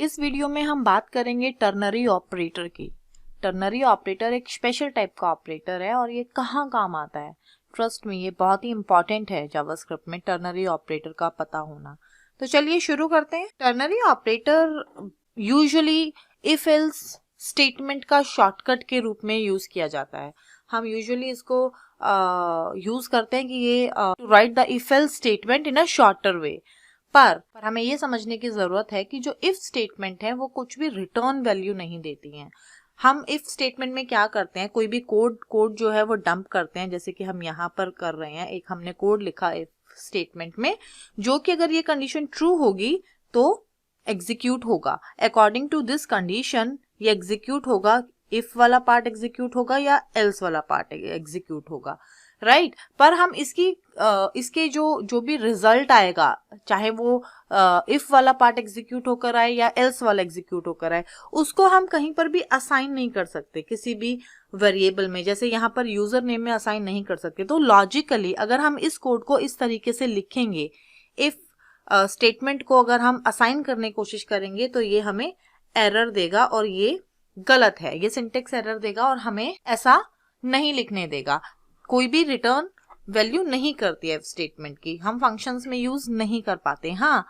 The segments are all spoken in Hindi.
इस वीडियो में हम बात करेंगे टर्नरी ऑपरेटर की। टर्नरी ऑपरेटर एक स्पेशल टाइप का ऑपरेटर है और ये कहाँ काम आता है। ट्रस्ट में ये बहुत ही इंपॉर्टेंट है जावास्क्रिप्ट में टर्नरी ऑपरेटर का पता होना। तो चलिए शुरू करते हैं। Ternary operator usually if else statement का शॉर्टकट के रूप में यूज किया जाता है। हम यूजुअली इसको यूज करते हैं कि ये to write the if else statement in a shorter way. पर हमें ये समझने की जरूरत है कि जो इफ स्टेटमेंट है वो कुछ भी रिटर्न वैल्यू नहीं देती हैं। हम इफ स्टेटमेंट में क्या करते हैं, कोई भी कोड जो है वो डंप करते हैं, जैसे कि हम यहाँ पर कर रहे हैं। एक हमने कोड लिखा इफ स्टेटमेंट में जो कि अगर ये कंडीशन ट्रू होगी तो एग्जीक्यूट होगा। अकॉर्डिंग टू दिस कंडीशन ये एग्जीक्यूट होगा, इफ वाला पार्ट एग्जीक्यूट होगा या एल्स वाला पार्ट एग्जीक्यूट होगा, राइट। पर हम इसके जो भी रिजल्ट आएगा, चाहे वो इफ वाला पार्ट एग्जीक्यूट होकर आए या एल्स वाला एग्जीक्यूट होकर आए, उसको हम कहीं पर भी असाइन नहीं कर सकते किसी भी वेरिएबल में। जैसे यहाँ पर यूजर नेम में असाइन नहीं कर सकते। तो लॉजिकली अगर हम इस कोड को इस तरीके से लिखेंगे, इफ स्टेटमेंट को अगर हम असाइन करने की कोशिश करेंगे तो ये हमें एरर देगा और ये गलत है। ये सिंटेक्स एरर देगा और हमें ऐसा नहीं लिखने देगा। कोई भी रिटर्न वैल्यू नहीं करती है स्टेटमेंट की, हम फंक्शंस में यूज नहीं कर पाते। हाँ,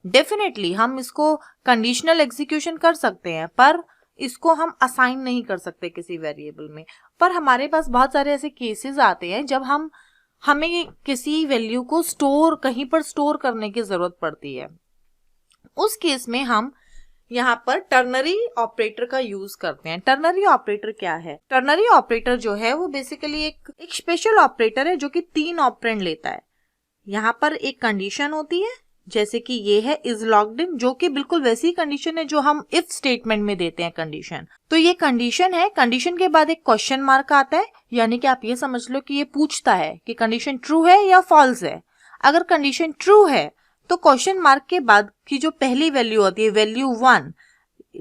डेफिनेटली हम इसको कंडीशनल एग्जीक्यूशन कर सकते हैं पर इसको हम असाइन नहीं कर सकते किसी वेरिएबल में। पर हमारे पास बहुत सारे ऐसे केसेस आते हैं जब हमें किसी वैल्यू को कहीं पर स्टोर करने की जरूरत पड़ती है। उस केस में हम यहाँ पर टर्नरी ऑपरेटर का यूज करते हैं। टर्नरी ऑपरेटर क्या है? टर्नरी ऑपरेटर जो है वो बेसिकली एक स्पेशल ऑपरेटर है जो कि 3 ऑपरेंड लेता है। यहाँ पर एक कंडीशन होती है, जैसे कि ये है इज लॉग्ड इन, जो कि बिल्कुल वैसी कंडीशन है जो हम इफ स्टेटमेंट में देते हैं कंडीशन। तो ये कंडीशन है। कंडीशन के बाद एक क्वेश्चन मार्क आता है, यानी कि आप ये समझ लो कि ये पूछता है कि कंडीशन ट्रू है या फॉल्स है। अगर कंडीशन ट्रू है तो क्वेश्चन मार्क के बाद की जो पहली वैल्यू होती है, value 1,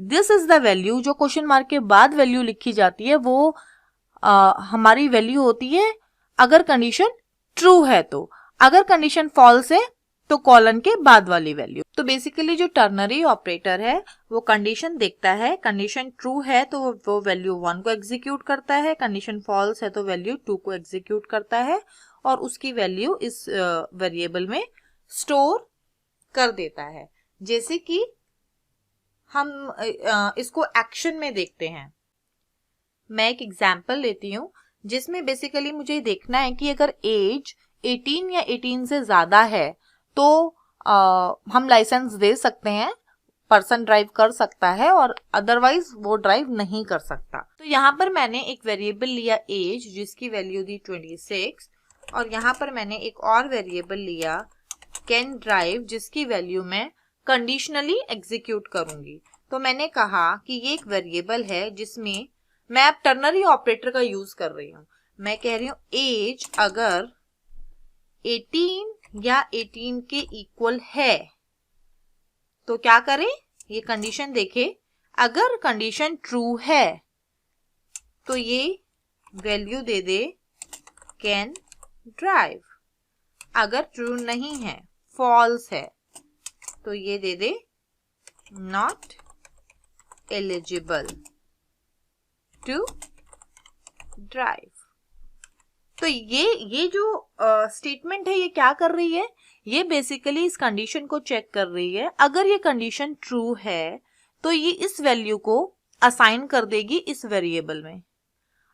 this is the value. जो क्वेश्चन मार्क के बाद वैल्यू लिखी जाती है वो हमारी वैल्यू होती है अगर कंडीशन ट्रू है। तो अगर कंडीशन फॉल्स है तो कॉलन के बाद वाली वैल्यू। तो बेसिकली जो टर्नरी ऑपरेटर है वो कंडीशन देखता है, कंडीशन ट्रू है तो वो वैल्यू 1 को एग्जीक्यूट करता है, कंडीशन फॉल्स है तो वैल्यू 2 को एग्जीक्यूट करता है और उसकी वैल्यू इस वेरिएबल में स्टोर कर देता है। जैसे कि हम इसको एक्शन में देखते हैं। मैं एक एग्जांपल लेती हूँ जिसमें बेसिकली मुझे देखना है कि अगर एज 18 या 18 से ज्यादा है तो हम लाइसेंस दे सकते हैं, पर्सन ड्राइव कर सकता है और अदरवाइज वो ड्राइव नहीं कर सकता। तो यहाँ पर मैंने एक वेरिएबल लिया एज जिसकी वैल्यू दी 26 और यहाँ पर मैंने एक और वेरिएबल लिया कैन ड्राइव जिसकी वैल्यू मैं कंडीशनली एग्जीक्यूट करूंगी। तो मैंने कहा कि ये एक वेरिएबल है जिसमें मैं अब टर्नरी ऑपरेटर का यूज कर रही हूँ। मैं कह रही हूँ एज अगर 18 या 18 के इक्वल है तो क्या करे, ये कंडीशन देखे। अगर कंडीशन ट्रू है तो ये वैल्यू दे दे कैन ड्राइव। अगर ट्रू नहीं है, फॉल्स है, तो ये दे they not eligible to drive. तो ये जो स्टेटमेंट है ये क्या कर रही है, ये बेसिकली इस कंडीशन को चेक कर रही है। अगर ये कंडीशन ट्रू है तो ये इस वैल्यू को असाइन कर देगी इस वेरिएबल में।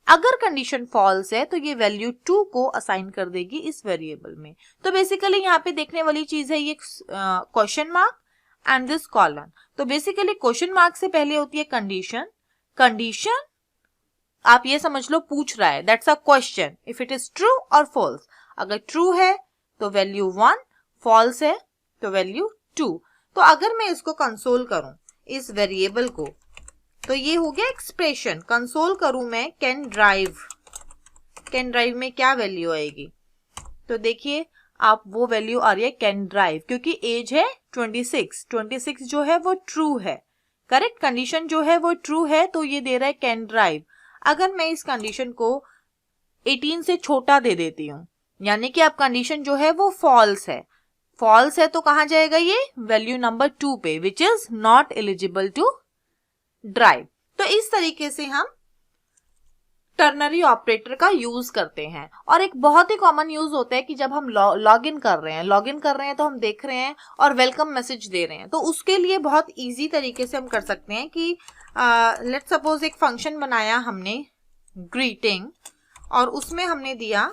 अगर कंडीशन फॉल्स है तो ये वैल्यू 2 को असाइन कर देगी इस वेरिएबल में। तो बेसिकली यहाँ पे देखने वाली चीज है ये question mark and this colon. तो बेसिकली क्वेश्चन मार्क से पहले होती है कंडीशन। कंडीशन आप ये समझ लो पूछ रहा है, that's a question, if it is true और फॉल्स। अगर ट्रू है तो वैल्यू 1, फॉल्स है तो वैल्यू 2। तो अगर मैं इसको कंसोल करूं इस वेरिएबल को तो ये हो गया एक्सप्रेशन। कंसोल करूं मैं कैन ड्राइव, कैन ड्राइव में क्या वैल्यू आएगी, तो देखिए आप वो वैल्यू आ रही है कैन ड्राइव, क्योंकि एज है 26 जो है वो ट्रू है, करेक्ट। कंडीशन जो है वो ट्रू है तो ये दे रहा है कैन ड्राइव। अगर मैं इस कंडीशन को 18 से छोटा दे देती हूँ, यानी कि अब कंडीशन जो है वो फॉल्स है, फॉल्स है तो कहाँ जाएगा ये, वैल्यू नंबर 2 पे, which is not eligible to drive. तो इस तरीके से हम टर्नरी ऑपरेटर का यूज करते हैं। और एक बहुत ही कॉमन यूज होता है कि जब हम लॉग इन कर रहे हैं तो हम देख रहे हैं और वेलकम मैसेज दे रहे हैं, तो उसके लिए बहुत इजी तरीके से हम कर सकते हैं कि लेट्स सपोज एक फंक्शन बनाया हमने ग्रीटिंग, और उसमें हमने दिया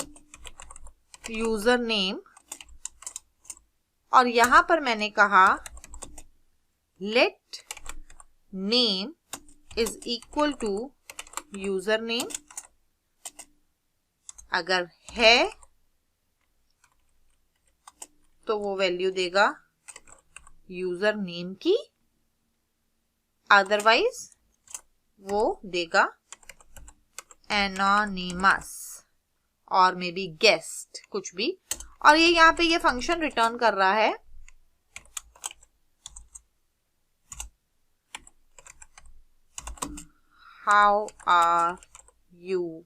यूजर नेम, और यहां पर मैंने कहा let name is equal to user name. अगर है तो वो वैल्यू देगा यूजर नेम की, अदरवाइज वो देगा एनोनिमस और मे बी गेस्ट, कुछ भी। और ये यहाँ पे ये फंक्शन रिटर्न कर रहा है how are you.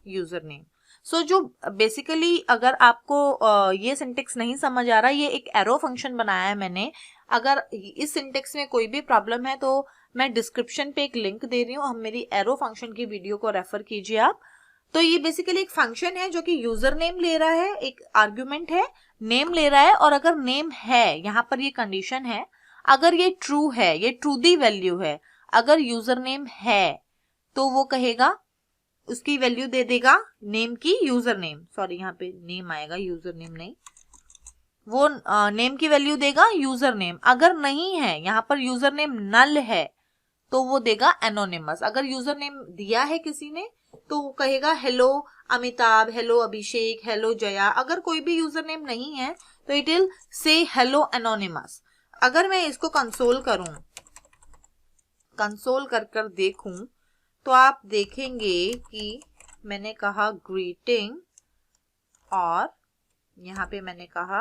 User name. So जो बेसिकली अगर आपको ये सिंटेक्स नहीं समझ आ रहा, ये एक एरो फंक्शन बनाया है मैंने। अगर इस सिंटेक्स में कोई भी प्रॉब्लम है तो मैं डिस्क्रिप्शन पे एक लिंक दे रही हूँ, हम मेरी एरो फंक्शन की वीडियो को रेफर कीजिए आप। तो ये बेसिकली एक फंक्शन है जो कि यूजर नेम ले रहा है, एक आर्ग्यूमेंट है, नेम ले रहा है, और अगर नेम है, यहाँ पर ये कंडीशन है, अगर ये ट्रू है, ये ट्रू दी वैल्यू है, अगर यूजर नेम है तो वो कहेगा, उसकी वैल्यू दे देगा नेम की, यूजर नेम, सॉरी यहाँ पे नेम आएगा, यूजर नेम नहीं, वो नेम की वैल्यू देगा यूजर नेम। अगर नहीं है, यहाँ पर यूजर नेम नल है, तो वो देगा एनोनिमस। अगर यूजर नेम दिया है किसी ने तो वो कहेगा हेलो अमिताभ, हेलो अभिषेक, हेलो जया। अगर कोई भी यूजर नेम नहीं है तो it will say hello anonymous. अगर मैं इसको कंसोल करूं, कंसोल कर कर देखूं, तो आप देखेंगे कि मैंने कहा ग्रीटिंग और यहाँ पे मैंने कहा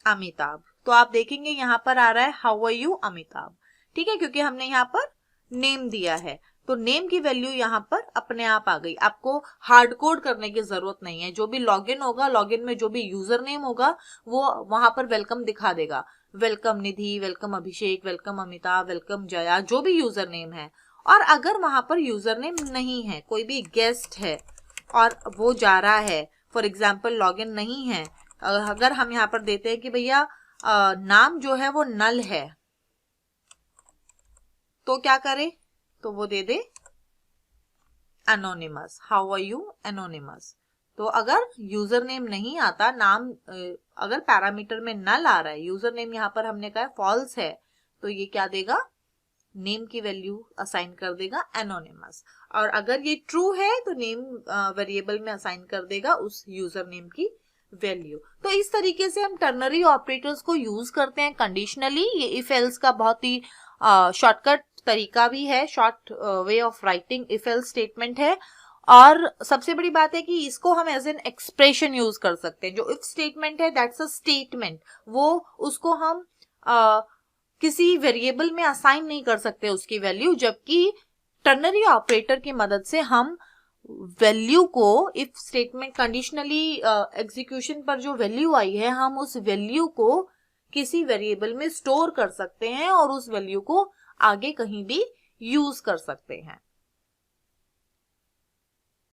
अमिताभ, तो आप देखेंगे यहाँ पर आ रहा है हाउ आर यू अमिताभ। ठीक है, क्योंकि हमने यहाँ पर नेम दिया है, तो नेम की वैल्यू यहाँ पर अपने आप आ गई। आपको हार्ड कोड करने की जरूरत नहीं है। जो भी लॉगिन होगा, लॉगिन में जो भी यूजर नेम होगा वो वहां पर वेलकम दिखा देगा, वेलकम निधि, वेलकम अभिषेक, वेलकम अमिताभ, वेलकम जया, जो भी यूजर नेम है। और अगर वहां पर यूजर नेम नहीं है, कोई भी गेस्ट है और वो जा रहा है, फॉर एग्जाम्पल लॉगिन नहीं है, अगर हम यहाँ पर देते हैं कि भैया नाम जो है वो नल है, तो क्या करे, तो वो दे दे anonymous, how are you anonymous. तो अगर यूजर नेम नहीं आता, नाम अगर पैरामीटर में नल आ रहा है, यूजर नेम यहाँ पर हमने कहा फॉल्स है, तो ये क्या देगा, नेम की वैल्यू असाइन कर देगा एनोनिमस। और अगर ये ट्रू है तो नेम वेरिएबल में असाइन कर देगा उस यूजर नेम की वैल्यू। तो इस तरीके से हम टर्नरी ऑपरेटर्स को यूज करते हैं कंडीशनली। ये इफ एल्स का बहुत ही शॉर्टकट तरीका भी है, short way of writing if else statement है। और सबसे बड़ी बात है कि इसको हम एज एन एक्सप्रेशन यूज कर सकते हैं। जो इफ स्टेटमेंट है दैट्स अ स्टेटमेंट, वो उसको हम किसी वेरिएबल में असाइन नहीं कर सकते उसकी वैल्यू, जबकि टर्नरी ऑपरेटर की मदद से हम वैल्यू को, इफ स्टेटमेंट कंडीशनली एग्जीक्यूशन पर जो वैल्यू आई है, हम उस वैल्यू को किसी वेरिएबल में स्टोर कर सकते हैं और उस वैल्यू को आगे कहीं भी यूज कर सकते हैं।